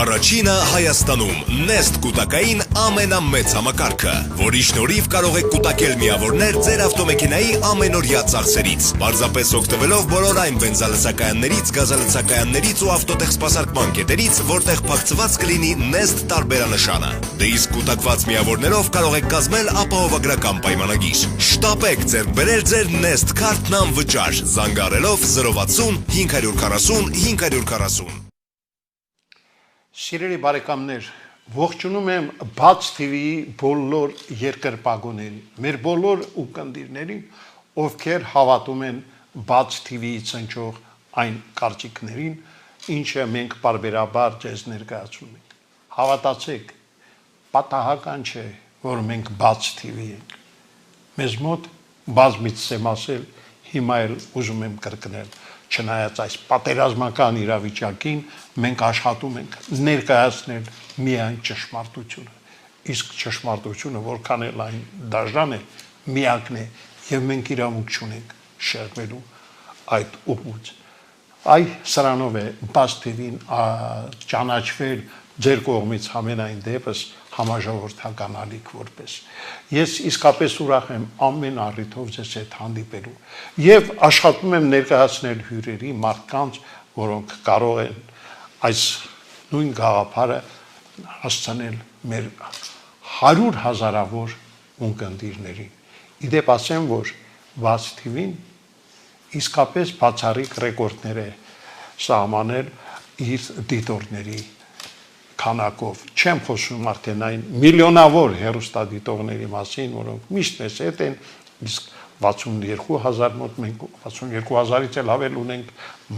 Առաջինը Հայաստանում Nest կուտակային ամենամեծ համակարգը, որի շնորհիվ կարող եք կուտակել միավորներ ձեր ավտոմեքենայի ամենօրյա ծախսերից, պարզապես օգտվելով բոլոր այն բենզալցակայաններից, գազալցակայաններից ու ավտոտեխսպասարկման կետերից, որտեղ փակցված կլինի Nest տարբերանշանը։ Դե իսկ կուտակված միավորներով կարող եք կազմել ապահովագրական պայմանագիր։ Շտապեք ձեռք բերել ձեր Nest քարտն անվճար, զանգահարելով 060 540 540։ Սիրելի բարեկամներ, ողջունում եմ Բաց TV-ի բոլոր երկրպագուներին, մեր բոլոր ուղդիրներին, ովքեր հավատում են Բաց TV-ի ցնչող այն կարծիքներին, ինչը մենք բարբերաբար ձեզ ներկայացնում ենք։ Հավատացեք, պատահական չէ, որ մենք Բաց TV ենք։ Մեզ մոտ բազմից եմ ասել, հիմա էլ ուզում եմ կրկնել, չնայած այս պատերազմական իրավիճակին մենք աշխատում ենք ներկայացնել միայն ճշմարտությունը, իսկ ճշմարտությունը որքան էլ այն դաժան է, միակն է եւ մենք իրավունք չունենք շեղվելու այդ ուղուց։ Այ սրանով է Բաց TV-ին ճանաչվել ձեր կողմից ամենայն դեպս համաժողովրդական ալիք որպես։ Ես իսկապես ուրախ եմ ամեն առիթով ձեզ հետ հանդիպելու եւ աշխատում եմ ներկայացնել հյուրերի մարդկանց, որոնք կարող են այս նույն գաղափարը հասցնել մեր 100 հազարավոր ունկնդիրներին։ Իդեպ ասեմ, որ Բաց TV-ն իսկապես բացառիկ ռեկորդներ է սահմանել իր դիտողների քանակով։ Չեմ խոսում արդեն այն միլիոնավոր հեռուստադիտողների մասին, որոնք միշտ մեզ հետ են, իսկ 62000 մոտ մենք 62000-ից էլ ավել ունենք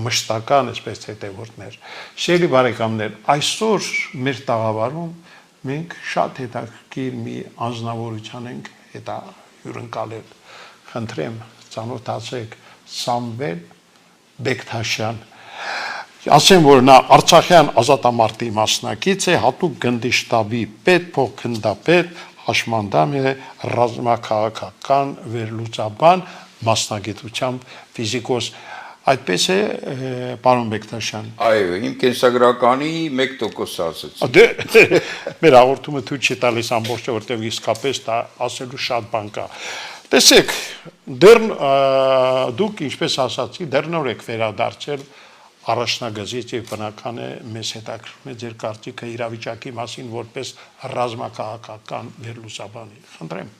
մշտական այսպես հետևորդներ։ Շելի բարեկամներ, այսօր մեր տաղավարում մենք շատ հետաքրքիր մի անձնավորության ենք հյուրընկալել։ Խնդրեմ, ծանոթացեք Սամվել Բեկթաշյան։ Ասեմ, որ նա Արցախյան ազատամարտի մասնակից է, հատուկ գնդի շտաբի պետ, փոխգնդապետ, հաշմանդամ է, ռազմաքաղաքական վերլուծաբան, մասնագիտությամբ ֆիզիկոս։ Այդպես է, պարոն Բեկթաշյան։ Այո, իմ կենսագրականի 1% ասեց։ Դե մեր հաղորդումը թույլ չի տալիս ամբողջը, որտեղ իսկապես դա ասելու շատ բան կա։ Տեսեք, դեռ դուք ինչպես ասացի, դեռ նոր եք վերադարձել առաջնագծից եւ բնական է մեզ հետաքրքրում է ձեր կարծիքը իրավիճակի մասին որպես ռազմաքաղաքական վերլուծաբանի։ Խնդրեմ։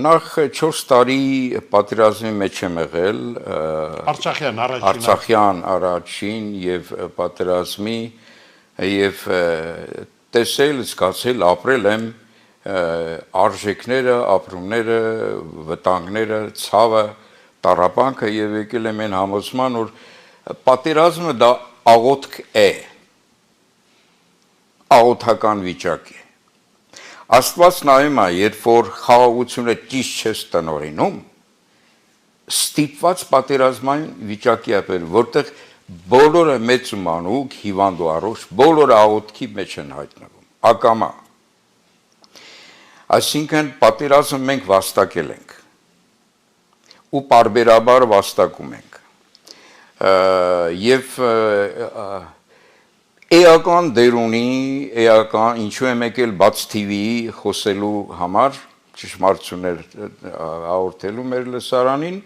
Նախ 4 տարի պատերազմի մեջ եմ եղել Արցախյան առաջին եւ պատերազմի եւ տեսել, զգացել, ապրել եմ արժեքները, ապրումները, վտանգները, ցավը, տառապանքը եւ եկել եմ այն համոզման, որ պատերազմը դա աղոթք է, աղոթական վիճակ է։ Աստված նայում է, երբ որ խաղաղությունը ճիշտ չես տնօրինում, ստիպված պատերազմային վիճակի է բերում, որտեղ բոլորը մեծ ու մանուկ, հիվանդ ու առողջ, բոլորը աղոթքի մեջ են հայտնվում, ակամա։ Այսինքն պատերազմը մենք վաստակել ենք ու պարբերաբար վաստակում ենք եւ էական դեր ունի, էական ինչու եմ եկել Բաց TV-ի խոսելու համար, ճշմարտություններ հաղորդելու մեր լսարանին,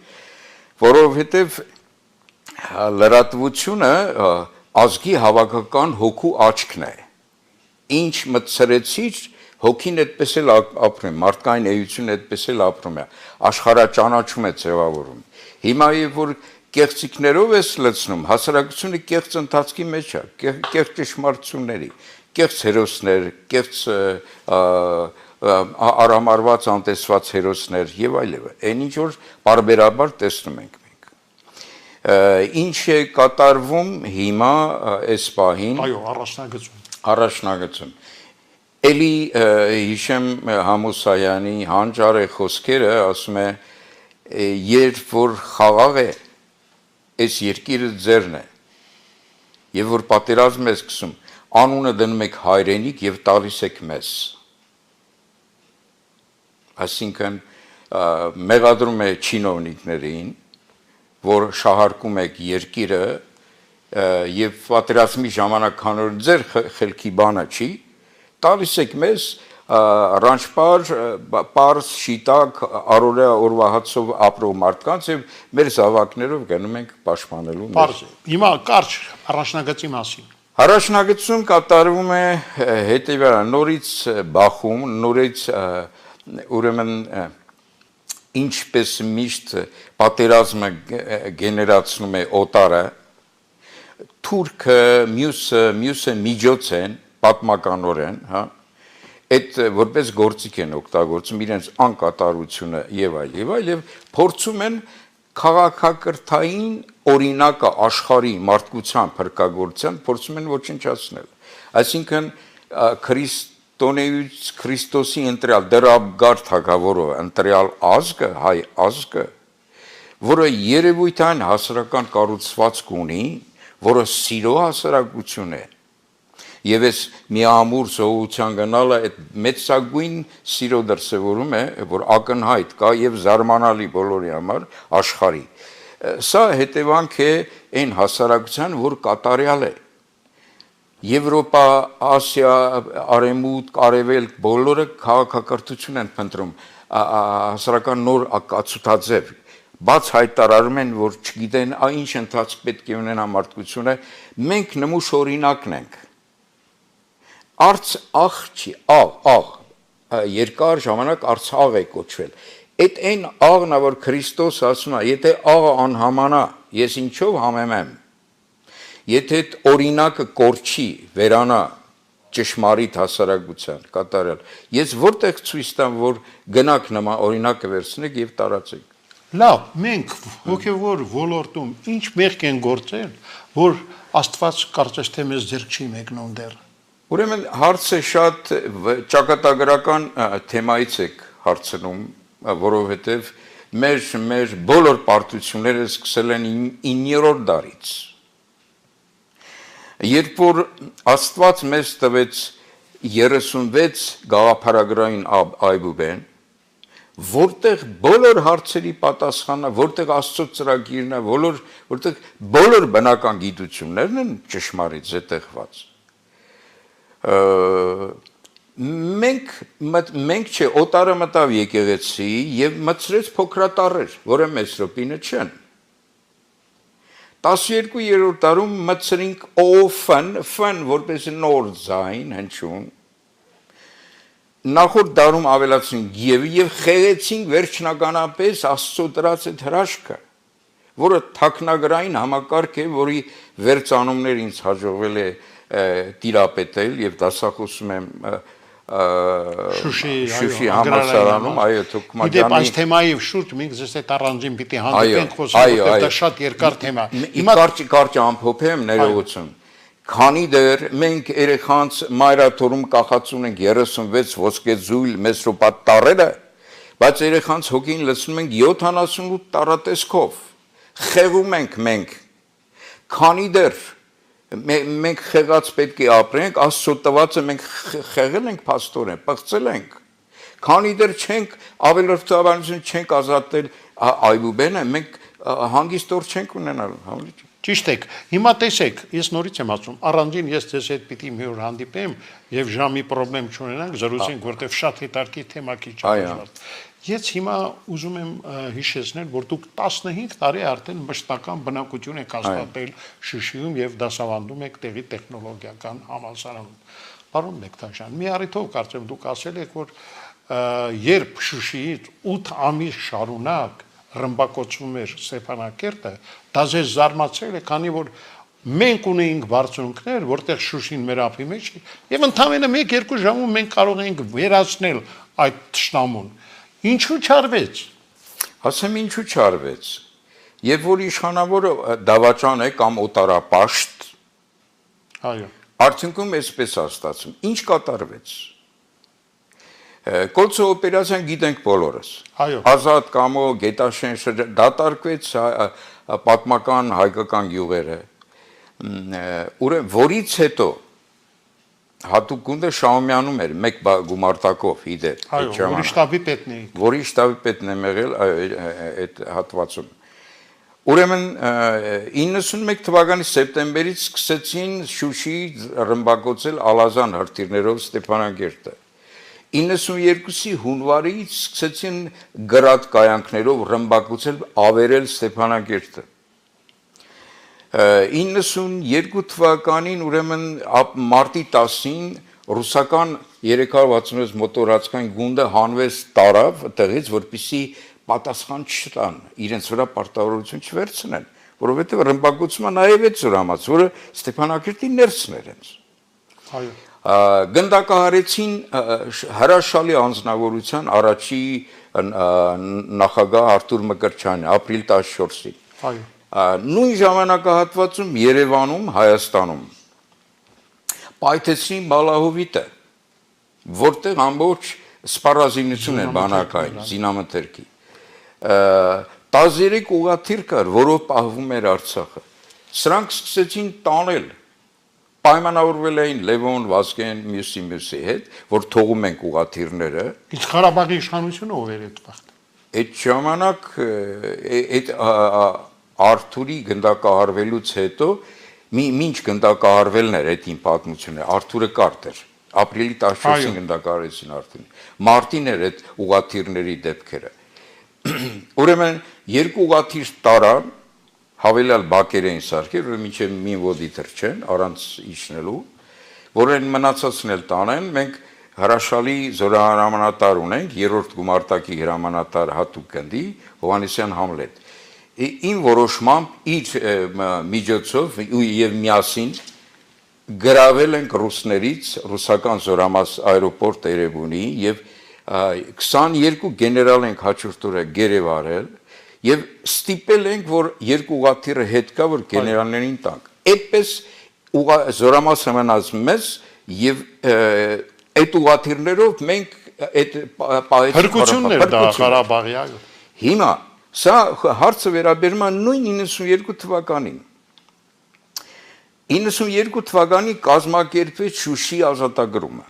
որովհետեւ լրատվությունը ազգի հավաքական հոգու աչքն է։ Ինչ մտցրեցիր, հոգին այդպես էլ ապրում, մարդկային էությունը այդպես էլ ապրում է, աշխարհաճանաչում է ձևավորում։ Հիմա երբ որ կեղծիքներով ես լցնում, հասարակությունը կեղծ ընթացքի մեջ է, կեղծ ճշմարտությունների, կեղծ հերոսներ, կեղծ արամարված անտեսված հերոսներ եւ այլն։ Այն ինչ որ բարբերաբար տեսնում ենք մենք։ Ինչ է կատարվում հիմա այս պահին։ Այո, առաջնագծում։ Էլի հիշեմ Համոսայանի հանճարե խոսքերը, ասում է, երբ որ խաղաղ է, այս երկիրը ձերն է, եւ որ պատերազմ է սկսում, անունը դնում եք հայրենիք եւ տալիս եք մեզ։ Այսինքն մեղադրում է չինովնիկներին, որ շահարկում եք երկիրը եւ պատերազմի ժամանակ քանոր ձեր խելքի բանը չի, տալիս եք մեզ ռանչպար, պարս, շիտակ, առօրյա օրվա հացով ապրող մարդկանց եւ մեր զավակներով գնում ենք պաշտպանելու։ Պարզ է։ Հիմա կարճ առաջնագծի մասին։ Առաջնագծում կատարվում է հետեւյալը՝ նորից բախում, նորից ուրեմն ինչպես միշտ պատերազմը գեներացնում է օտարը, թուրքը, մյուսը միջոց են, պատմականորեն, հա, այդ որպես գործիք են օգտագործում իրենց անկատարությունը եւ այլ եւ փորձում են քաղաքակրթային օրինակը աշխարհի մարդկության փրկagorցյան փորձում են ոչնչացնել, այսինքն Քրիստոսի ընտրյալ դրաբգար թագավորը ընտրյալ ազգը, հայ ազգը, որը երևույթային հասարակական կառուցվածք ունի, որը սիրո հասարակություն է, եւ այս միամուր զոհության գնալը այդ մեծագույն սիրո դրսևորում է, որ ակնհայտ կա եւ զարմանալի բոլորի համար աշխարհի։ Սա հետևանք է այն հասարակության, որ կատարյալ է։ Եվրոպա, Ասիա, Արևմուտք, Արևելք բոլորը քաղաքակրթություն են փնտրում, հասարակական նոր ակացութաձև, բաց հայտարարում են, որ չգիտեն ինչ ընթացք պետք է ունենա մարդկությունը, մենք նմուշ օրինակն ենք։ Արց աղ չի, աղ, երկար ժամանակ արցաղ է կոչվել։ Այդ այն աղն է, որ Քրիստոս ասում է, եթե աղը անհամանա, ես ինչով համեմեմ։ Եթե այդ օրինակը կորչի, վերանա ճշմարիտ հասարակության կատարյալ, ես որտեղ ցույց տամ, որ գնաք նման օրինակը վերցնեք եւ տարածեք։ Լավ, մենք հոգևոր ոլորտում ինչ մեղք են գործել, որ Աստված կարծես թե մեզ ձեռք չի մեկնում դեռ։ Ուրեմն հարցը շատ ճակատագրական թեմայից եք հարցնում, որովհետև մեր բոլոր պարտությունները սկսել են 9-րդ դարից։ Երբ որ Աստված մեզ տվեց 36 գաղափարագրային այբուբեն, որտեղ բոլոր հարցերի պատասխանը, որտեղ Աստծո ծրագիրն է, որտեղ բոլոր բնական գիտություններն են ճշմարիտ զետեղված։ Մենք չէ, օտարը մտավ եկեղեցի եւ մցրեց փոքրատարեր, որը մեծ ռոպինը չեն։ 12-րդ դարում մցրինք ֆն որպես նոր ձայն հնչյուն։ Նախորդ դարում ավելացրինք եւ խեղեցինք վերջնականապես Աստծո դրած այդ հրաշքը, որը թաքնագրային համակարգ է, որի վերծանումներ ինձ հաջողվել է տիրապետել եւ դասախոսում եմ Շուշի համալսարանում, այո, Թոքմաջյանի։ Դեպ այս թեմայի շուրջ մենք ձեզ այդ առանձին պիտի հանդիպենք խոսենք, որտեղ դա շատ երկար թեմա։ Հիմա կարճ ամփոփեմ ներողություն։ Քանի դեռ մենք երեխանց մայրաթորում կախացուն ենք 36 ոսկեզույլ մեսրոպատ տարրերը, բայց երեխանց հոգին լցնում ենք 78 տարատեսքով։ Խեղում ենք մենք։ Քանի դեռ մենք խեղած պետք է ապրենք, Աստծո տվածը մենք խեղել ենք փաստորեն, պղծել ենք։ Քանի դեռ չենք ավելորդաբանություն չենք ազատել այբուբենը, մենք հանգիստ օր չենք ունենալ, համլի՞։ Ճիշտ եք։ Հիմա տեսեք, ես նորից եմ ասում, առանձին ես ձեզ հետ պիտի մի օր հանդիպեմ եւ ժամի խնդրեմ չունենանք, զրուցենք, որտեղ շատ հետաքրքիր թեմա քիչ է։ Ես հիմա ուզում եմ հիշեցնել, որ դուք 15 տարի արդեն մշտական բնակություն եք հաստատել Շուշիում եւ դասավանդում եք տեղի տեխնոլոգիական համալսարանում։ Պարոն Մեկտաշյան, մի առիթով կարծեմ դուք ասել եք, որ երբ Շուշիից 8 ամիս շարունակ ռմբակոծվում էր Ստեփանակերտը, դա ձեզ զարմացել է, քանի որ մենք ունեինք բարձունքներ, որտեղ Շուշին մեր ափի մեջ է, եւ ընդամենը 1-2 ժամում մենք կարող էինք վերացնել այդ թշնամուն։ Ինչու չարվեց։ Ասեմ ինչու չարվեց։ Եվ որ իշխանավորը դավաճան է կամ օտարապաշտ։ Այո։ Արդյունքում էսպես է ստացվում։ Ինչ կատարվեց։ Կոլցո օպերացիան գիտենք բոլորս։ Այո։ Ազատ Կամո, Գետաշեն շրջան դատարկվեց պատմական հայկական գյուղերը։ Ուրեմն որից հետո հատուկ գունդը Շահումյանում էր մեկ գումարտակով իդեր։ Այո, որի շտաբի պետն է։ Որի շտաբի պետն եմ եղել այդ հատվածում։ Ուրեմն 91 թվականի սեպտեմբերից սկսեցին Շուշի ռմբակոծել Ալազան հրթիռներով Ստեփանագերտը։ 92-ի հունվարից սկսեցին գրադ կայանքներով ռմբակոծել ավերել Ստեփանագերտը։ 92 թվականին ուրեմն մարտի 10-ին ռուսական 366 մոտորացկային գունդը հանվեց տարավ տեղից, որպեսզի պատասխան չտան, իրենց վրա պարտավորություն չվերցնեն, որովհետև ռմբակոծումը նաև այդ զորամաս, որը Ստեփանակերտի ներսն էր հենց։ Այո։ Գնդակահարեցին հրաշալի անձնավորության առաջի նախագահ Արտուր Մկրտչյանը ապրիլ 14-ին։ Այո։ Նույն ժամանակահատվածում Երևանում, Հայաստանում պայթեցին Բալահովիտը, որտեղ ամբողջ սպառազինություն էր բանակային, զինամթերքի։ 13 ուղղաթիռ կար, որով պահվում էր Արցախը։ Սրանք սկսեցին տանել, պայմանավորվել էին Լևոն, Վազգեն, մյուսի հետ, որ թողում ենք ուղղաթիռները։ Իսկ Ղարաբաղի իշխանությունը ով էր այդ վաղտ։ Այդ ժամանակ այդ Արթուրի գնդակահարվելուց հետո մինչ գնդակահարվելն էր այդ իմ պատմությունը, Արթուրը կարտ էր։ Ապրիլի 14-ին գնդակահարեցին Արթուրին։ Մարտին էր այդ ուղղաթիռների դեպքերը։ Ուրեմն երկու ուղղաթիռ տարան, հավելյալ բակեր էին սարքել, որ մինչև մի ոդի թռչեն առանց իջնելու, որեն մնացածն էլ տանեն, մենք հրաշալի զորահրամանատար ունենք, երրորդ գումարտակի հրամանատար հատուկ գնդի Հովհաննիսյան Համլետ։ Իմ որոշմամբ իր միջոցով եւ միասին գրավել ենք ռուսներից ռուսական զորամաս այրոպորտ Էրեբունի եւ 22 գեներալ ենք հաջորդ օրը գերեվարել եւ ստիպել ենք, որ երկու ուղղաթիռը հետ կա, որ գեներալներին տանք։ Այդպես զորամասը մնաց մեզ եւ այդ ուղղաթիռներով մենք այդ հրկությունն էր դա Ղարաբաղի, այո։ Հիմա սա հարցը վերաբերում է նույն 92 թվականին։ 92 թվականի կազմակերպվեց Շուշի ազատագրումը։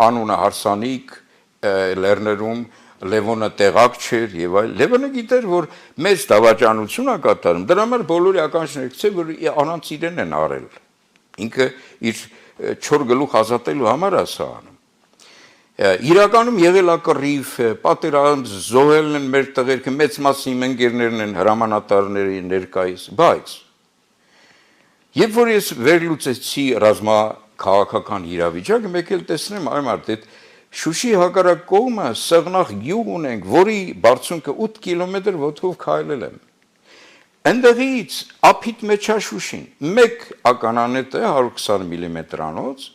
Անունը հարսանիք, Լեռներում Լևոնը տեղակ չէր եւ այլ։ Լևոնը գիտեր, որ մեծ դավաճանություն է կատարում։ Դրա համար բոլորի ականջները գցե, որ առանց իրեն են արել։ Ինքը իր 4 գլուխ ազատելու համար է սա անում։ Իրականում եղել է կռիվ, պատերազմ, զոհելն են մեր տղերքը, մեծ մասի ընկերներն են, հրամանատարների ներկայիս, բայց երբ որ ես վերլուծեցի ռազմաքաղաքական իրավիճակը, մեկ էլ տեսնեմ, այ մարդ, այդ Շուշի հակառակ կողմը Սեղնախ գյուղ ունենք, որի բարձունքը 8 կիլոմետր ոտքով քայլել եմ։ Այնտեղից ափիտ մեջ է Շուշին, մեկ ականանետը 120 մմ-անոց,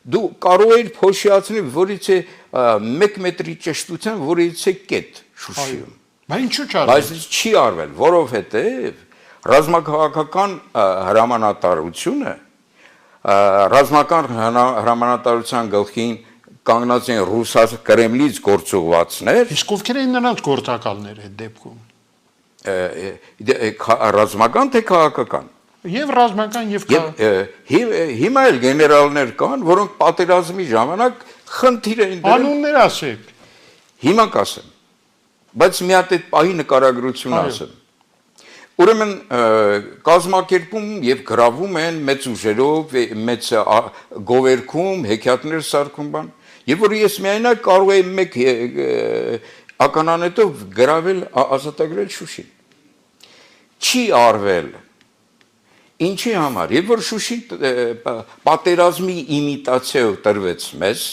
դու կարող ես փոշիացնել, որից է 1 մետրի ճշտության, որից է կետ Շուշիում։ Բայց ինչու՞ չարվել։ Բայց չի արվել, որովհետև ռազմաքաղաքական հրամանատարությունը ռազմական հրամանատարության գլխին կանգնած են ռուսաց Կրեմլից գործողվածներ։ Իսկ ովքեր են նրանց գործակալները այդ դեպքում։ Ռազմական թե քաղաքական։ Եվ ռազմական եւ հիմա էլ գեներալներ կան, որոնք պատերազմի ժամանակ խնդիր էին դրել։ Անուններ ասեք։ Հիմա կասեմ։ Բայց մի հատ այդ պահի նկարագրություն ասեմ։ Ուրեմն կազմակերպում եւ գրավում են մեծ ուժերով, մեծ գովերքում, հեքիաթներ սարքում բան։ Եվ որ ես միայնակ կարող եմ մեկ ականանետով գրավել ազատագրել Շուշին։ Չի արվել։ Ինչի համար։ Եվ որ Շուշին պատերազմի իմիտացիայով տրվեց մեզ,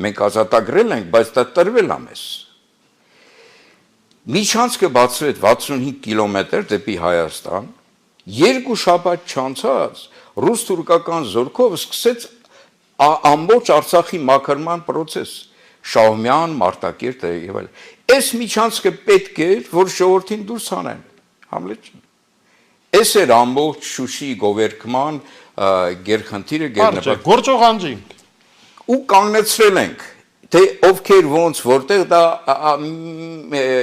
մենք ազատագրել ենք, բայց դա տրվել է մեզ։ Միջանցքը բացվեց 65 կիլոմետր դեպի Հայաստան, 2 շաբաթ չանցած ռուս-թուրքական զորքով սկսեց ամբողջ Արցախի մաքրման process, Շահումյան, Մարտակերտը եւ այլ։ Այս միջանցքը պետք էր, որ ժողովրդին դուրս հանեն։ Համլետ։ Այս էր ամբողջ Շուշի գովերքման գերխնդիրը գերնպատակ։ Գործող անձինք։ Ու կանգնեցրել ենք, թե ովքեր ոնց որտեղ դա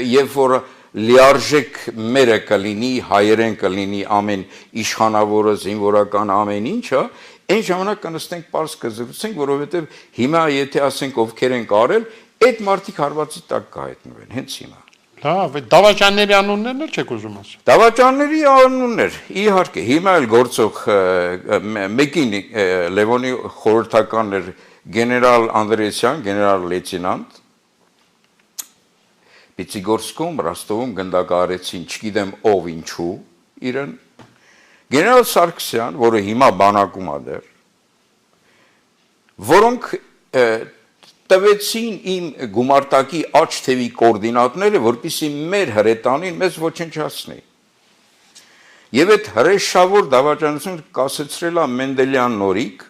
եւ որ լիարժեք մերը կլինի, հայերեն կլինի ամեն իշխանավորը, զինվորական ամեն ինչը, այն ժամանակ կնստենք պարզ կզրուցենք, որովհետեւ հիմա եթե ասենք ովքեր են կարել, այդ մարդիկ հարվածի տակ կհայտնվեն, հենց հիմա։ Լավ, դավաճանների անուններն էլ չեք ուզում ասել։ Դավաճանների անուններ, իհարկե, հիմա էլ գործող մեկին Լևոնի խորհրդականն էր գեներալ Անդրեասյան, գեներալ լեյտենանտ, Պիցիգորսկում, Ռոստովում գնդակահարեցին, չգիտեմ ով ինչու, իրեն, գեներալ Սարգսյան, որը հիմա բանակում է դեռ, որոնք տվեցին իմ գումարտակի աջ թևի կոորդինատները, որպեսզի մեր հրետանին մեզ ոչնչացնի։ Եվ այդ հրեշավոր դավաճանությունը կասեցրել է Մենդելյան Նորիկ,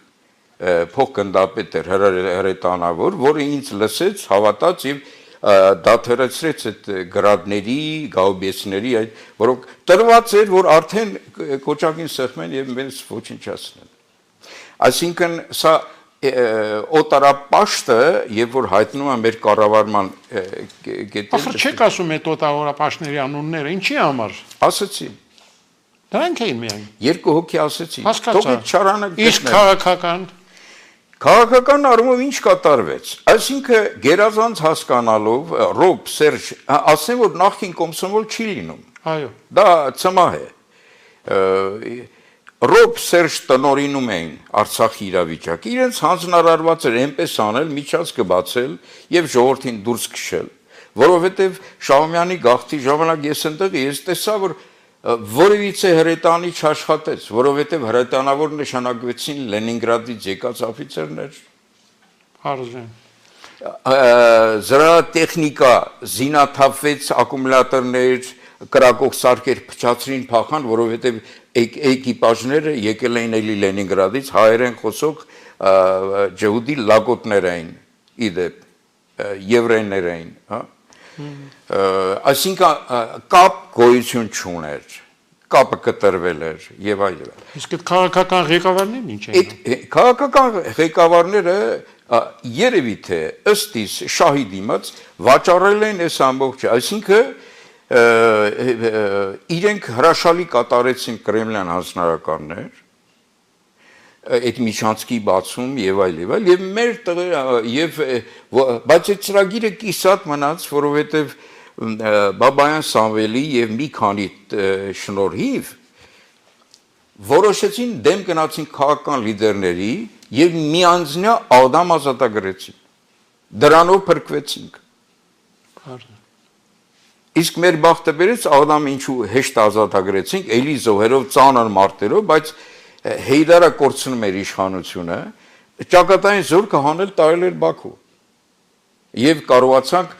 փոխգնդապետ էր հրետանավոր, որը ինձ լսեց, հավատաց եւ դադարեցրեց այդ գրադների, գաուբեսների, որոնք տրված էր, որ արդեն կոճակին սեղմեն եւ մեզ ոչնչացնեն։ Այսինքն սա օտարապաշտը, երբ որ հայտնում են մեր կառավարման գետերը։ Ախր չեք ասում այդ օտարապաշտների անունները, ինչի համար։ Ասացի։ Դրանք էին միայն։ Երկու հոգի ասեցի։ Հասկացա։ Իսկ քաղաքական առումով ինչ կատարվեց։ Այսինքն գերազանց հասկանալով Ռոբ Սերժ, ասեմ որ նախին կոմսոմոլ չի լինում։ Այո։ Դա ծմահ է։ Ռոբ Սերժ տնորինում էին Արցախի իրավիճակը, իրենց հանձնարարված էր այնպես անել, միջանցքը բացել եւ ժողովրդին դուրս քշել, որովհետեւ Շահումյանի գաղթի ժամանակ ես ընտեղ ես տեսա, որ որևիցե հրետանի չաշխատեց, որովհետեւ հրետանավոր նշանակվեցին Լենինգրադից եկած օֆիցերներ։ Հարժեն։ Զրահատեխնիկա զինաթափվեց, ակումուլյատորներ, կրակող սարքեր փչացրին, փախան, որովհետեւ էկիպաժները եկել էին էլի Լենինգրադից, հայերեն խոսող ջհուդի լագոտներ էին, իդեպ, եվրեներ էին, հա։ Այսինքն կապ գոյություն չուներ, կապը կտրվել էր եւ այլն։ Իսկ այդ քաղաքական ղեկավարներն ինչ էին։ Այդ քաղաքական ղեկավարները երևի թե ըստ իս շահի դիմաց վաճառել են այս ամբողջը, այսինքն իրենք հրաշալի կատարեցին կրեմլյան հանձնարարականներ, այդ միջանցքի բացում եւ այլ եւ մեր եւ բայց այդ ծրագիրը կիսատ մնաց, որովհետեւ Բաբայան Սամվելի եւ մի քանի շնորհիվ որոշեցին դեմ գնացին քաղաքական լիդերների եւ միանձնյա ադամ ազատագրեցին։ Դրանով փրկվեցինք։ Իսկ մեր բախտը բերեց ադամ ինչու հեշտ ազատագրեցինք, էլի զոհերով, ծանր մարտերով, բայց Հեյդարը կորցնում էր իշխանությունը, ճակատային զորքը հանել տարել էր Բաքու։ Եվ կարողացանք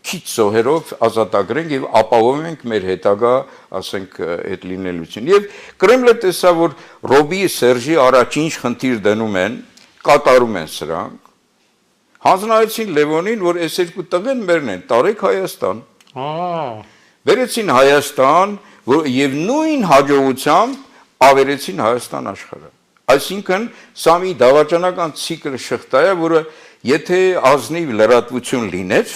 քիչ զոհերով ազատագրենք եւ ապահովենք մեր հետագա, ասենք, այդ լինելությունը։ Եվ Կրեմլը տեսա, որ Ռոբի Սերժի առաջին խնդիր դնում են, կատարում են սրանք։ Հանձնարարեցին Լևոնին, որ այս երկու տղեն մերն են, տարեք Հայաստան։ Վերեցին Հայաստան, եւ նույն հաջողությամբ ավերեցին Հայաստան աշխարհը։ Այսինքն սա մի դավաճանական ցիկլ շղթա է, որը եթե ազնիվ լրատվություն լիներ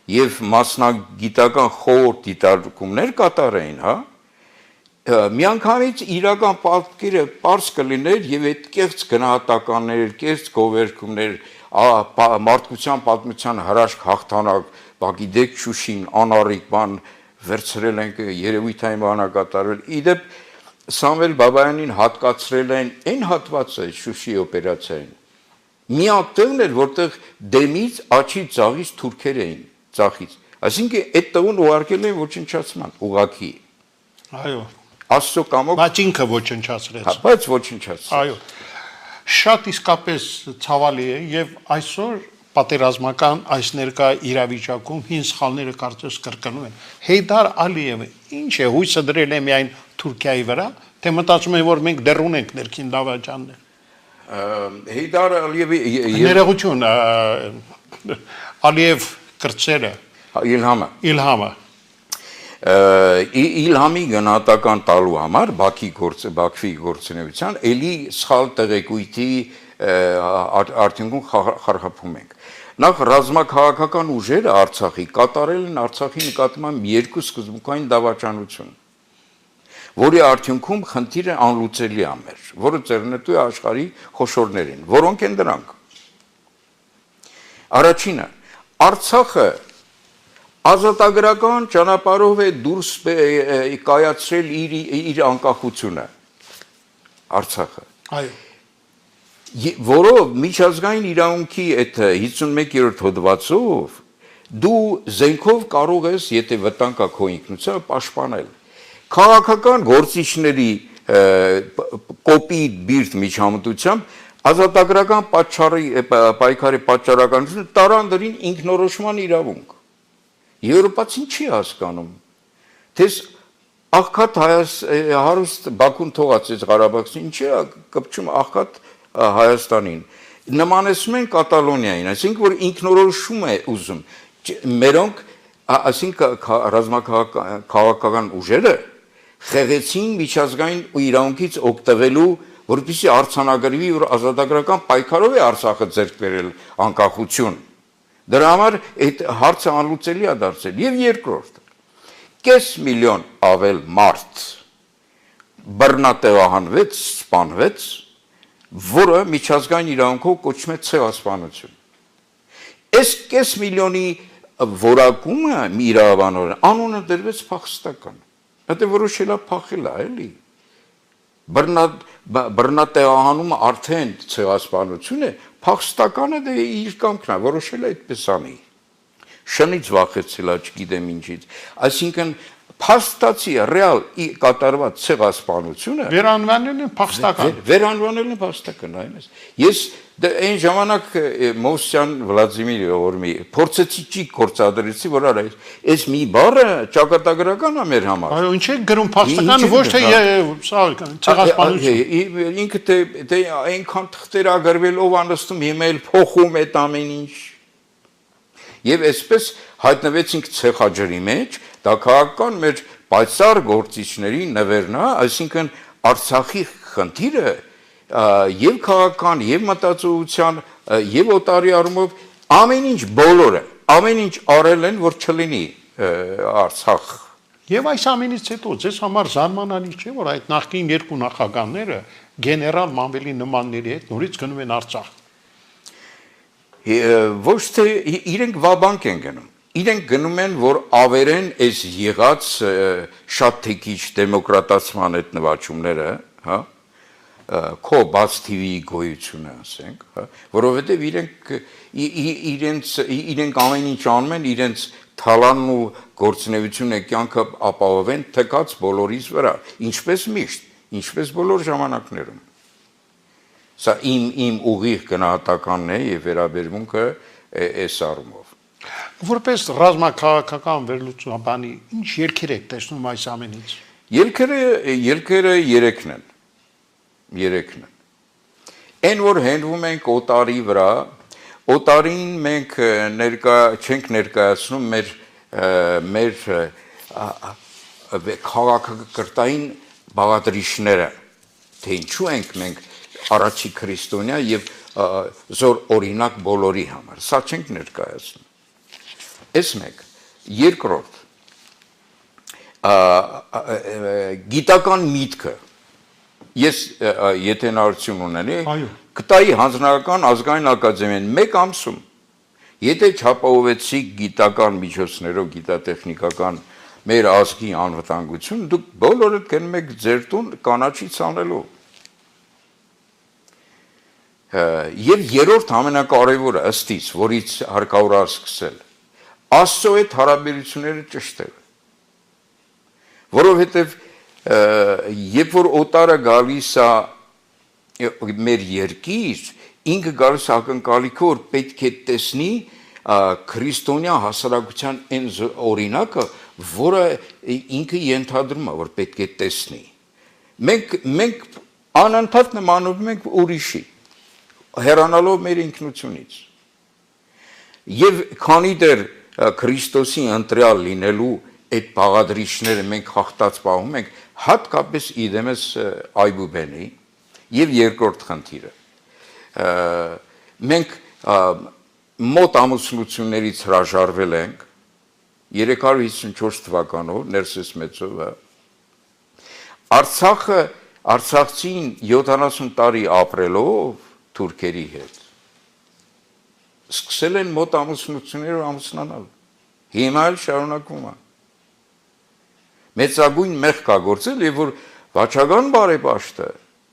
եւ մասնագիտական խորհուրդ դիտարկումներ կատարեին, հա, միանգամից իրական պատկերը པարզ կլիներ եւ այդ կեղծ գնահատականներ, կեղծ գովերքումներ, մարդկության պատմության հրաշք հաղթանակ, բագիդեք Շուշին, անառիկ բան վերցրել ենք երևույթային բանակատարվել։ Իդեպ Սամվել Բաբայանին հատկացրել են այն հատվածը Շուշի օպերացիային։ Միակ տեղն էր, որտեղ դեմից աչի ծաղից թուրքեր էին, ծաղից։ Այսինքն այդ տղուն ուղարկել են ոչնչացման, ուղղակի։ Այո։ Աստծո կամոք։ Բայց ինքը ոչնչացրեց։ Հա, բայց ոչնչացրեց։ Այո։ Շատ իսկապես ցավալի է եւ այսօր պատերազմական այս ներկա իրավիճակում հին սխալները կարծես կրկնում են։ Հեյդար Ալիևը ինչ է հույսը դրել է միայն Թուրքիայի վրա, թե մտածում են, որ մենք դեռ ունենք ներքին դավաճաններ։ Հեյդար Ալիևի ներողություն Ալիև կրծերը Իլհամը Իլհամի գնահատական տալու համար Բաքվի գործունեության էլի սխալ տեղեկույթի արդյունքում խարխափում ենք։ Նախ ռազմաքաղաքական ուժերը Արցախի կատարել են Արցախի նկատմամբ երկու սկզբունքային դավաճանություն, որի արդյունքում խնդիրը անլուծելի է մեր, որը ծերնետու է աշխարհի խոշորներին, որոնք են դրանք։ Առաջինը, Արցախը ազատագրական ճանապարհով է դուրս կայացրել իր անկախությունը Արցախը։ Այո։ Որով միջազգային իրավունքի այդ 51-րդ հոդվածով դու զենքով կարող ես, եթե վտանգ կա քո ինքնությանը, պաշտպանել։ Քաղաքական գործիչների կոպիտ բիրտ միջամտությամբ ազատագրական պայքարի պատճառականությունը տարան դրին ինքնորոշման իրավունք։ Եվրոպացին չի հասկանում, թե աղքատ հարուստ Բաքուն թողած Ղարաբաղին ինչի է կպչում աղքատ Հայաստանին։ Նմանեցնում են Կատալոնիային, այսինքն որ ինքնորոշում է ուզում։ Մերոնք, այսինքն ռազմաքաղաքական ուժերը խեղեցին միջազգային իրավունքից օգտվելու, որպեսզի արձանագրվի, որ ազատագրական պայքարով է Արցախը ձեռք բերել անկախություն։ Դրա համար այդ հարցը անլուծելի է դարձել։ Եվ երկրորդ, կես միլիոն ավել մարդ բռնատեղահանվեց, սպանվեց, որը միջազգային իրավունքով կոչվում է ցեղասպանություն։ Այս կես միլիոնի որակումը իրավաբանորեն անունը դրվեց փախստական։ Դա որոշել է փախել է, էլի։ Բռնատեղահանումը արդեն ցեղասպանություն է, փախստականը դա իր կամքն է, որոշել է այդպես անի։ Շնից վախեցել է, չգիտեմ ինչից։ Այսինքն փաստացի ռեալ կատարված ցեղասպանությունը Վերանվանել են փախստական։ Վերանվանել են փախստական, այնպես։ Ես այն ժամանակ Մովսյան Վլադիմիր Օրմի փորձեցի ճիգ գործադրեցի, որ արա այս մի բառը ճակատագրական է մեր համար։ Այո, ինչ է գրում փախստական, ոչ թե սա ցեղասպանություն։ Ինքը դե այնքան թղթեր ագրվել, ով անստում հիմա էլ փոխում այդ ամեն ինչ։ Եվ այսպես հայտնվեցինք ցեխաջրի մեջ, դա քաղաքական մեր պայծառ գործիչների նվերն է, այսինքն Արցախի խնդիրը եւ քաղաքական եւ մտածողության եւ օտարի առումով ամեն ինչ բոլորը, ամեն ինչ արել են, որ չլինի Արցախ։ Եվ այս ամենից հետո ձեզ համար զարմանալի չէ, որ այդ նախկին երկու նախագահները գեներալ Մանվելի նմանների հետ նորից գնում են Արցախ։ Ոչ թե իրենք վաբանկ են գնում։ Իրենք գնում են, որ ավերեն այս եղած շատ թեքիչ դեմոկրատացման այդ նվաճումները, հա, քո բաց TV-ի գոյությունը, ասենք, հա, որովհետև իրենք ամեն ինչ անում են, իրենց թալանն ու գործունեությունը կյանքը ապահովեն թքած բոլորիս վրա, ինչպես միշտ, ինչպես բոլոր ժամանակներում։ Սա իմ ուղիղ գնահատականն է եւ վերաբերմունքը այս առումով։ Որպես ռազմաքաղաքական վերլուծաբանի, ինչ երկեր եք տեսնում այս ամենից։ Երկերը երեքն են։ Այն որ հենվում ենք օտարի վրա, օտարին մենք չենք ներկայացնում մեր քաղաքակրթային բաղադրիչները, թե ինչու ենք մենք առաջի քրիստոնյա եւ զոր օրինակ բոլորի համար։ Սա չենք ներկայացնում։ Այս մեկ, երկրորդ, գիտական միտքը, ես եթե նարություն ունենի, կտայի հանձնարարական ազգային ակադեմիան մեկ ամսում, եթե չապահովեցիք գիտական միջոցներով, գիտատեխնիկական մեր ազգի անվտանգություն, դուք բոլորդ գնում եք ձեր տուն կանաչից անելու։ Եվ երրորդ ամենակարևորը ըստից, որից հարկավոր է սկսել, Աստծո հետ հարաբերությունները ճշտել։ Որովհետև երբ որ օտարը գալիս է մեր երկիր, ինքը գալիս է ակնկալիքով, որ պետք է տեսնի քրիստոնյա հասարակության այն օրինակը, որը ինքը ենթադրում է, որ պետք է տեսնի։ Մենք անընդհատ նմանվում ենք ուրիշի, հեռանալով մեր ինքնությունից։ Եվ քանի դեռ Քրիստոսի ընտրյալ լինելու այդ բաղադրիչները մենք հաղթած պահում ենք, հատկապես իդեմս Այբուբենի եւ երկրորդ խնդիրը։ Մենք մոտ ամուսնություններից հրաժարվել ենք 354 թվականով Ներսես Մեծովը Արցախցին 70 տարի ապրելով թուրքերի հետ սկսել են մոտ ամուսնություններով ամուսնանալ Հիմա էլ շարունակվում է։ Մեծագույն մեղք կա գործել, եւ որ վաճառական բարեպաշտը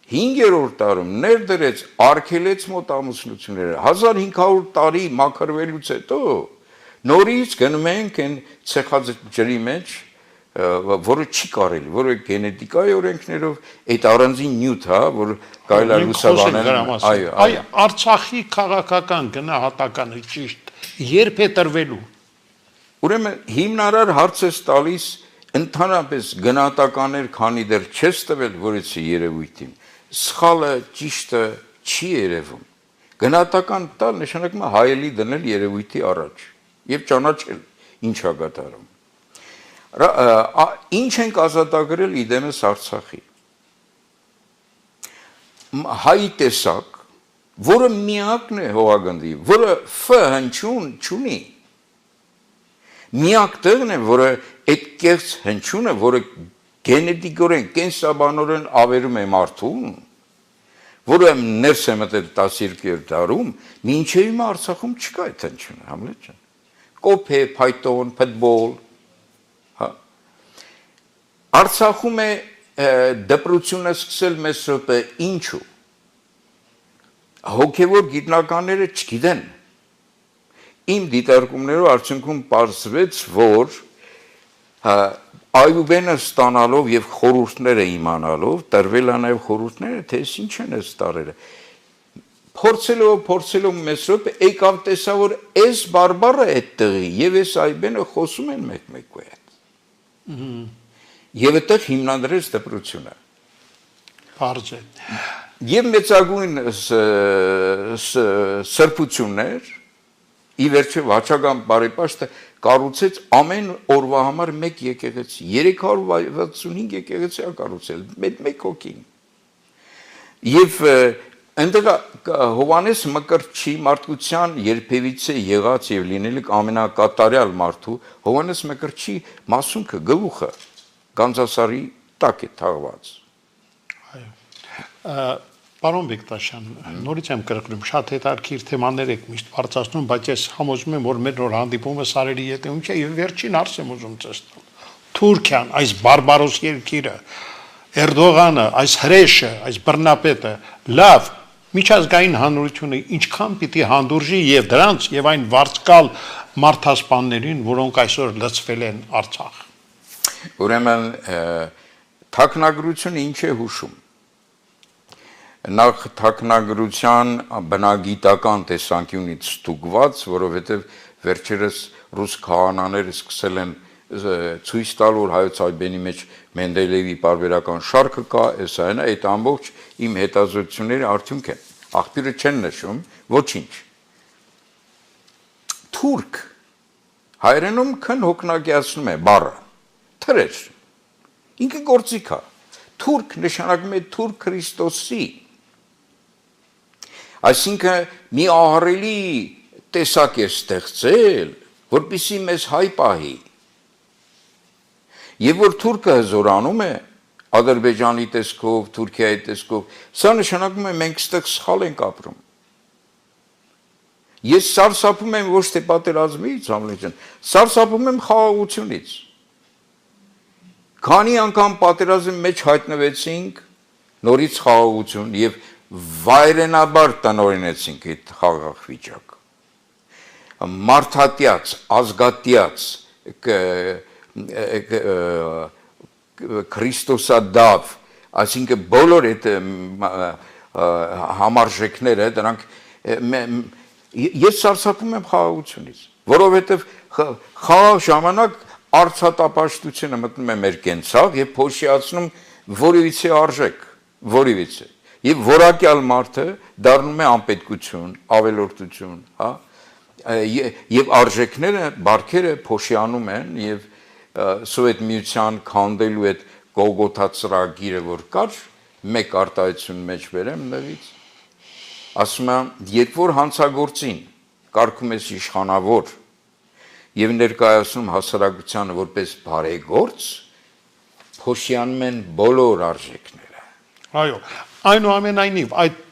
5-րդ դարում ներդրեց արգելեց մոտ ամուսնությունները 1500 տարի մաքրվելուց հետո նորից գնում ենք այն ցեխած ջրի մեջ որը չի կարելի, որը գենետիկայի օրենքներով այդ առանձին նյութ է, որ կարելի է լուսաբանել, այո, Արցախի քաղաքական գնահատականը ճիշտ երբ է տրվելու։ Ուրեմն հիմնարար հարց է տալիս ընդհանրապես գնահատականներ, քանի դեռ չես տվել որից երևույթին, սխալը ճիշտը չի երևում։ Գնահատական տալ նշանակում է հայելի դնել երևույթի առաջ եւ ճանաչել ինչ է կատարում։ Ինչ ենք ազատագրել իդեմս Արցախի։ Հայ տեսակ, որը միակն է հողագնդի, որը Ֆ հնչյուն չունի։ Միակ տեղն է, որը այդ կեղծ հնչյունը, որը գենետիկորեն, կենսաբանորեն ավերում է մարդուն, որը ներս է մտել 12-րդ դարում, մինչև հիմա Արցախում չկա այդ հնչյունը, Համլետ ջան։ Կոփե, փայտոն, ֆուտբոլ, հա։ Արցախում է դպրությունը սկսել մեծ րոպե, ինչու։ Հոգևոր գիտնականները չգիտեն։ Իմ դիտարկումներով արդյունքում պարզվեց, որ Այուբենը ստանալով եւ խորհուրդները իմանալով, տրվել է նաեւ խորհուրդները, թե ինչ են այս տարերը։ Փորձելով մեծ րոպե եկավ տեսա, որ այս բարբառը այդտեղի եւ այս Այուբենը խոսում են մեկ-մեկու հետ։ Եվ այդտեղ հիմնադրեց դպրությունը։ Բարձ է։ Եվ մեծագույն սրբություններ ի վերջո վաճառական բարեպաշտը կառուցեց ամեն օրվա համար մեկ եկեղեցի 365 եկեղեցի է կառուցել մեկ հոգին եւ այնտեղ Հովանես Մկրտչի մարդկության երբևիցե եղած եւ լինելիք ամենակատարյալ մարդու Հովանես Մկրտչի մասունքը գլուխը Գանձասարի տակ է թաղված։ Այո։ Պարոն Բեկտաշյան, նորից եմ կրկնում, շատ հետաքրքիր թեմաներ եք միշտ բարձրացնում, բայց ես համոզում եմ, որ մեր նոր հանդիպումը սարերի ետևում չէ եւ վերջին հարց եմ ուզում ցույց տալ։ Թուրքիան, այս բարբարոս երկիրը, Էրդողանը, այս հրեշը, այս բռնապետը, լավ, միջազգային հանրությունը ինչքան պիտի հանդուրժի եւ դրանց եւ այն վարձկալ մարդասպաններին, որոնք այսօր լցվել են Արցախ։ Ուրեմն թաքնագրությունը ինչ է հուշում։ Նախ թաքնագրության բնագիտական տեսանկյունից ստուգված, որովհետև վերջերս ռուս քահանաները սկսել են ցույց տալ, որ հայոց այբենի մեջ Մենդելեևի պարբերական շարքը կա, այն այդ ամբողջ իմ հետազոտությունների արդյունք են։ Աղբյուրը չեն նշում, ոչինչ։ Թուրք հայերենում քն հոգնակիացնում է բառը, թրեր։ Ինքը գործիք է։ Թուրք նշանակում է Թուրք Քրիստոսի։ Այսինքն մի ահռելի տեսակ է ստեղծել, որպեսզի մեզ հայ պահի։ Եվ որ թուրքը հզորանում է Ադրբեջանի տեսքով, Թուրքիայի տեսքով, սա նշանակում է մենք ստեղ սխալ ենք ապրում։ Ես սարսափում եմ ոչ թե պատերազմից, Համլետ ջան, սարսափում եմ խաղաղությունից։ Քանի անգամ պատերազմի մեջ հայտնվեցինք, նորից խաղաղություն եւ վայրենաբար տնօրինեցինք այդ խաղաղ վիճակը։ Մարդատյաց, ազգատյաց, Քրիստոսադավ, այսինքն բոլոր այդ համարժեքները, դրանք ես սարսափում եմ խաղաղությունից, որովհետև խաղաղ ժամանակ արծաթապաշտությունը մտնում է մեր կենցաղ եւ փոշիացնում որևիցե արժեք, որևիցե։ Եվ որակյալ մարդը դառնում է անպետքություն, ավելորդություն, հա, եւ արժեքները, բարքերը փոշիանում են եւ Սովետ միության քանդելու այդ Գողգոթա ծրագիրը որ կար, մեկ արտահայտություն մեջ վերեմ նվից։ Ասում եմ, երբ որ հանցագործին կարգում ես իշխանավոր եւ ներկայացնում հասարակությանը որպես բարեգործ, փոշիանում են բոլոր արժեքները։ Այո, այնուամենայնիվ այդ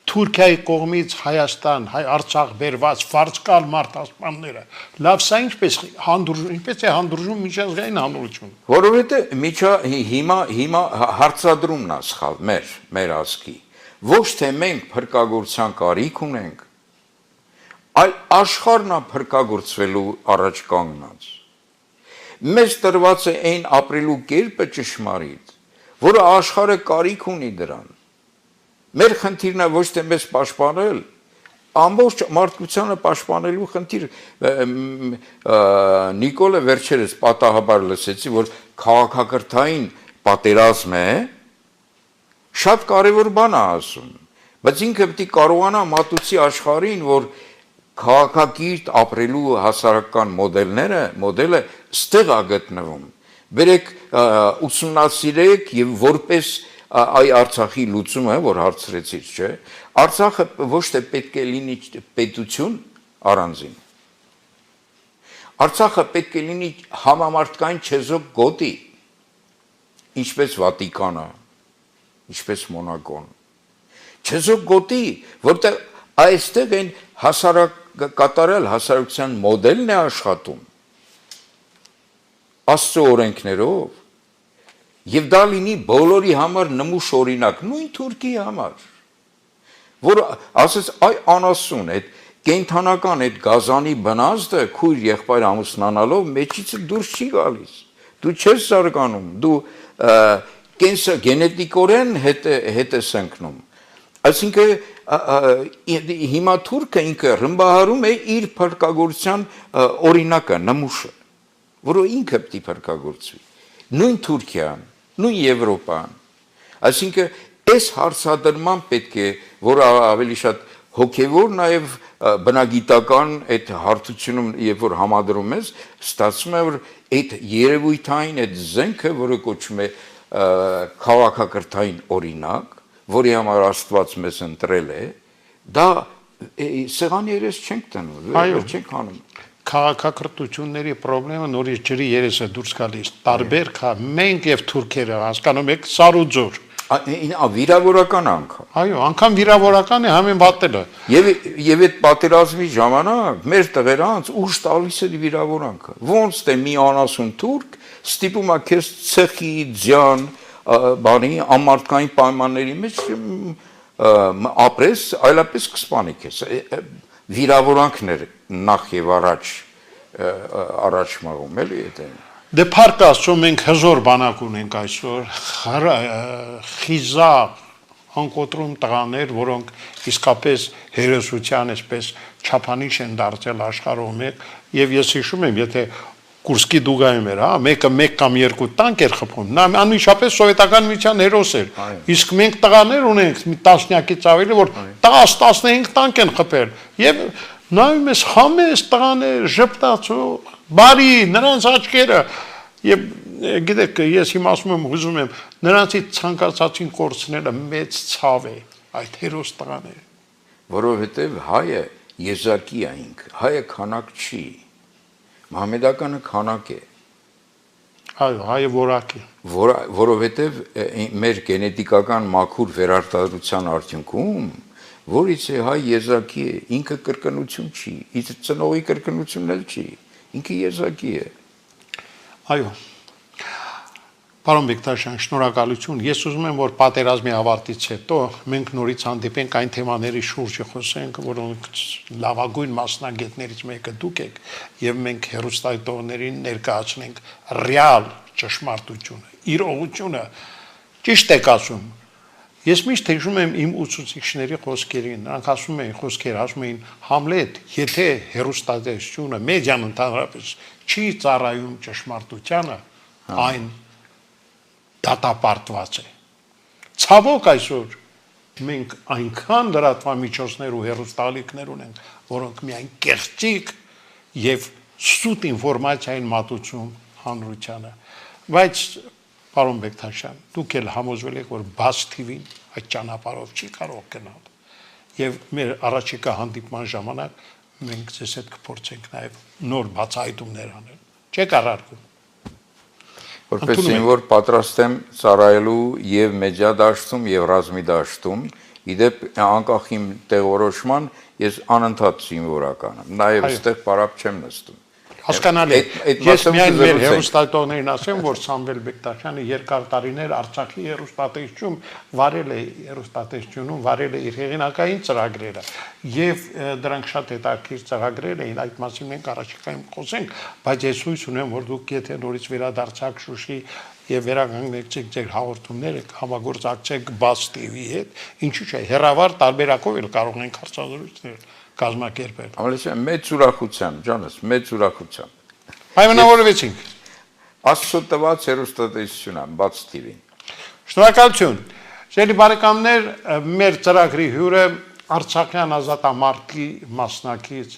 Թուրքիայի կողմից Հայաստան, Արցախ բերված վարձկալ մարտահրավերները, լավ սա ինչպես է հանդուրժում միջազգային հանրություն։ Որովհետեւ հիմա հարցադրումն է սխալ մեր ազգի։ Ոչ թե մենք փրկagorցյան կարիք ունենք, այլ աշխարհն է փրկagorցվելու առաջ կանգնած։ Մեզ տրված է այն ապրելու կերպը ճշմարիտ, որը աշխարհը կարիք ունի դրան։ Մեր խնդիրն է ոչ թե մեզ պաշտպանել, ամբողջ մարդկությանը պաշտպանելու խնդիր։ Նիկոլը վերջերս պատահաբար լսեցի, որ քաղաքակրթային պատերազմ է, շատ կարևոր բան է ասում, բայց ինքը պետք է կարողանա մատուցի աշխարհին, որ քաղաքակիրթ ապրելու հասարակական մոդելը ստեղ է գտնվում։ Բերեք ուսումնասիրեք եւ որպես այ Արցախի լուծումը, որ հարցրեցիք, չէ, Արցախը ոչ թե պետք է լինի պետություն առանձին։ Արցախը պետք է լինի համամարտկային չեզոք գոտի, ինչպես Վատիկանը, ինչպես Մոնակոն։ Չեզոք գոտի, որտեղ այստեղ են կատարյալ հասարակության մոդելն է աշխատում, Աստծո օրենքներով, եւ դա լինի բոլորի համար նմուշ օրինակ, նույն Թուրքիի համար, որ ասես այ անասուն, այդ կենթանական այդ գազանի բնազդը քույր եղբայր ամուսնանալով մեջից դուրս չի գալիս, դու չես զարգանում, դու գենետիկորեն հետ ես ընկնում, այսինքն հիմա Թուրքը ինքը ռմբահարում է իր փրկagorցյան օրինակը, նմուշը, որը ինքը պետք է փրկagorցվի, նույն Թուրքիան, նույն Եվրոպան, այսինքն այս հարցադրման պետք է, որ ավելի շատ հոգևոր նաև բնագիտական այդ հարթությունում, երբ որ համադրում ես, ստացվում է, որ այդ երևույթային այդ զենքը, որը կոչվում է քաղաքակրթային օրինակ, որի համար Աստված մեզ ընտրել է, դա սեղանի երես չենք տնում, չենք անում։ Քաղաքակրթությունների խնդիրը նորից ջրի երեսը դուրս գալիս, տարբեր կա, մենք եւ թուրքերը հասկանում եք սարուձոր։ Վիրավորական անգամ։ Այո, անգամ վիրավորական է համեն պատելը։ Եվ այդ պատերազմի ժամանակ մեր տղերանց ուժ տալիս է վիրավորանքը։ Ոնց թե մի անասուն թուրք ստիպում է քեզ ցխի, ձյան, բանի ամարտկային պայմանների մեջ ապրես, այլապես կսպանի քեզ։ Վիրավորանքներ նախ եւ առաջ մաղում էլի այդ։ Դե փառք Աստծո մենք հզոր բանակ ունենք այսօր, խիզախ, անկոտրում տղաներ, որոնք իսկապես հերոսության այսպես չափանիշ են դարձել աշխարհում եւ ես հիշում եմ, եթե Կուրսկի դուգայում էր, մեկը 1 կամ 2 տանկ էր խփում, նա անմիջապես սովետական միության հերոս էր, իսկ մենք տղաներ ունենք մի տասնյակից ավելի, որ 10-15 տանկ են խփել եւ նայում ես համես տղաներ, ժպտացող, բարի, նրանց աչքերը եւ գիտեք, ես հիմա ասում եմ, հուզում եմ, նրանցից ցանկացածին կորցնելը մեծ ցավ է, այդ հերոս տղաները, որովհետեւ հայը եզակի է ինքը, հայը քանակ չի, մահմեդականը քանակ է, այո, հայը որակ է, որովհետեւ մեր գենետիկական մաքուր վերարտադրության արդյունքում որից է հայ եզակի է, ինքը կրկնություն չի, իր ծնողի կրկնությունն էլ չի, ինքը եզակի է։ Այո, պարոն Բեկտաշյան, շնորհակալություն, ես ուզում եմ, որ պատերազմի ավարտից հետո մենք նորից հանդիպենք այն թեմաների շուրջը խոսենք, որոնք լավագույն մասնագետներից մեկը դուք եք, եւ մենք հեռուստատողներին ներկայացնենք ռեալ ճշմարտությունը, իրողությունը, ճիշտ եք ասում։ Ես միշտ հիշում եմ իմ ուսուցիչների խոսքերին, նրանք ասում էին Համլետ, եթե հեռուստատեսությունը մեդիան ընդհանրապես չի ծառայում ճշմարտությանը, այն դատապարտված է։ Ցավոք այսօր մենք այնքան լրատվամիջոցներ ու հեռուստալիքներ ունենք, որոնք միայն կեղծիք եւ սուտ ինֆորմացիային մատուցում հանրությանը, բայց Պարոն Բեկտաշյան, դուք էլ համոզվել եք, որ բաց TV-ն այդ ճանապարհով չի կարող գնալ։ Եվ մեր առաջիկա հանդիպման ժամանակ մենք ձեզ հետ կփորձենք նաև նոր բացահայտումներ անել։ Չեք առարկում։ Որպես որ պատրաստ եմ ծառայելու եւ մեդիա դաշտում եւ ռազմի դաշտում Իդեպ անկախ իմ տեղորոշման ես անընդհատ զինվորական եմ, նաև այստեղ պարապ չեմ նստում։ Հասկանալի է։ Այդ Ես մասով միայն մեր կզրուցենք։ հերոստատողներին ասեմ, որ Սամվել Բեկտաշյանը երկար տարիներ Արցախի հերոստատեսություն վարել է հերոստատեսությունում, վարել է իր հեղինակային ծրագրերը եւ դրանք շատ հետաքրքիր ծրագրեր էին, այդ մասին մենք առաջիկայում խոսենք, բայց ես հույս ունեմ, որ դուք եթե նորից վերադարձաք Շուշի եւ վերականգնեցիք ձեր հաղորդումները, համագործակցեք Բաց TV-ի հետ, ինչու՞ չէ, հերավար տարբերակով էլ կարող ենք հարցազրույցներ կազմակերպել։ Ամենից մեծ ուրախությամբ, ջանս, մեծ ուրախությամբ։ Պայմանավորվեցինք։ Աստծո տված հերոստատեսություն եմ, Բաց TV-ին։ Շնորհակալություն։ Շերի բարեկամներ, մեր ծրագրի հյուրը Արցախյան ազատամարտի մասնակից,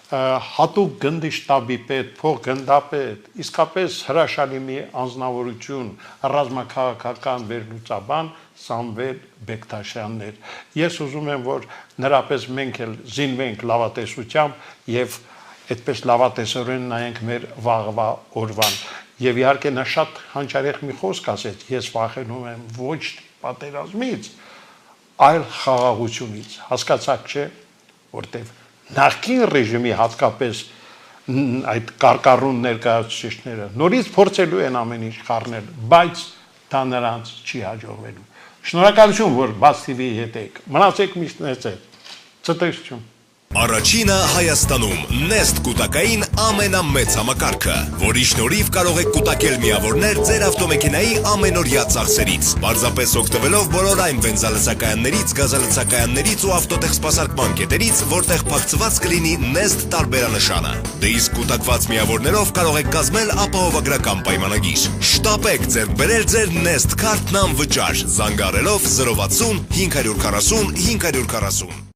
հատուկ գնդի շտաբի պետ, փոխգնդապետ, իսկապես հրաշալի մի անձնավորություն, ռազմաքաղաքական վերլուծաբան Սամվել Բեկտաշյանն էր։ Ես ուզում եմ, որ նրապես մենք էլ զինվենք լավատեսությամբ եւ այդպես լավատեսորեն նայենք մեր վաղվա օրվան։ Եվ իհարկե նա շատ հանճարեղ մի խոսք ասեց, ես վախենում եմ ոչ պատերազմից, այլ խաղաղությունից։ Հասկացաք չէ, որտեվ նախկին ռեժիմի հատկապես այդ կարկառուն ներկայացուցիչները նորից փորձելու են ամեն ինչ խառնել, բայց դա նրանց չի հաջողվելու։ Շնորհակալություն, որ Բաց TV-ի հետ եք։ Մնացեք միշտ մեծ հետ։ Ցտեսություն։ Առաջինը Հայաստանում Nest կուտակային ամենամեծ համակարգը, որի շնորհիվ կարող եք կուտակել միավորներ ձեր ավտոմեքենայի ամենօրյա ծախսերից։ Պարզապես օգտվելով բոլոր այն բենզալցակայաններից, գազալցակայաններից ու ավտոտեխսպասարկման կետերից, որտեղ փակցված կլինի Nest տարբերանշանը։ Դե իսկ կուտակված միավորներով կարող եք կազմել ապահովագրական պայմանագիր։ Շտապեք ձեռք բերել ձեր Nest քարտն անվճար, զանգահարելով 060 540 540։